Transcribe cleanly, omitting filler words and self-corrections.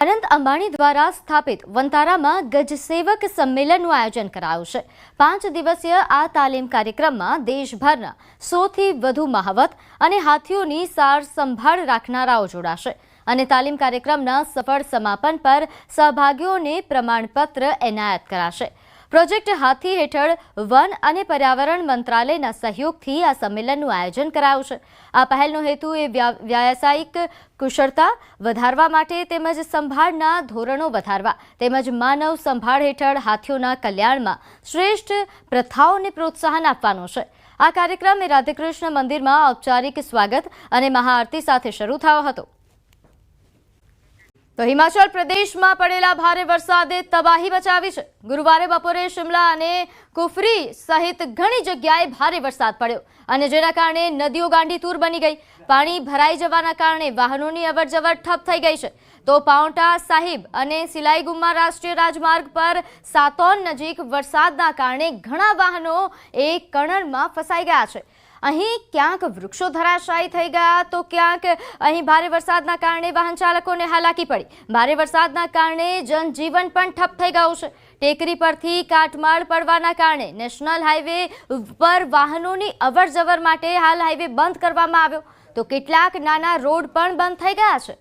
અનંત અંબાણી દ્વારા સ્થાપિત વંતારામાં ગજસેવક સંમેલનનું આયોજન કરાયું છે। 5 દિવસીય આ તાલીમ કાર્યક્રમમાં દેશભરના 100થી વધુ મહાવત અને હાથીઓની સાર સંભાળ રાખનારાઓ જોડાશે અને તાલીમ કાર્યક્રમના સફળ સમાપન પર સહભાગીઓને પ્રમાણપત્ર એનાયત કરાશે। પ્રોજેક્ટ હાથી હેઠળ વન અને પર્યાવરણ મંત્રાલયના સહયોગથી આ સંમેલનનું આયોજન કરાયું છે। આ પહેલનો હેતુ એ વ્યાવસાયિક કુશળતા વધારવા માટે તેમજ સંભાળના ધોરણો વધારવા તેમજ માનવ સંભાળ હેઠળ હાથીઓના કલ્યાણમાં શ્રેષ્ઠ પ્રથાઓને પ્રોત્સાહન આપવાનો છે। આ કાર્યક્રમ રાધાકૃષ્ણ મંદિરમાં ઔપચારિક સ્વાગત અને મહાઆરતી સાથે શરૂ થયો હતો। તો હિમાચલ પ્રદેશમાં પડેલા ભારે વરસાદે તબાહી મચાવી છે। ગુરુવારે બપોરે શિમલા અને કુફરી સહિત ઘણી જગ્યાએ ભારે વરસાદ પડ્યો અને જેના કારણે નદીઓ ગાંડીતુર બની ગઈ। પાણી ભરાઈ જવાના કારણે વાહનોની અવરજવર ઠપ થઈ ગઈ છે। તો પાઉન્ટા સાહિબ અને સિલાઈગુમ્મા રાષ્ટ્રીય રાજમાર્ગ પર સાતોન નજીક વરસાદના કારણે ઘણા વાહનો એક કણરમાં ફસાઈ ગયા છે। અહીં ક્યાંક વૃક્ષો ધરાશાયી થઈ ગયા તો ક્યાંક અહીં ભારે વરસાદના કારણે વાહન ચાલકોને હાલાકી પડી। ભારે વરસાદના કારણે જનજીવન પણ ઠપ થઈ ગયું છે। ટેકરી પરથી કાટમાળ પડવાના કારણે નેશનલ હાઈવે પર વાહનોની અવરજવર માટે હાલ હાઈવે બંધ કરવામાં આવ્યો તો કેટલાક નાના રોડ પણ બંધ થઈ ગયા છે।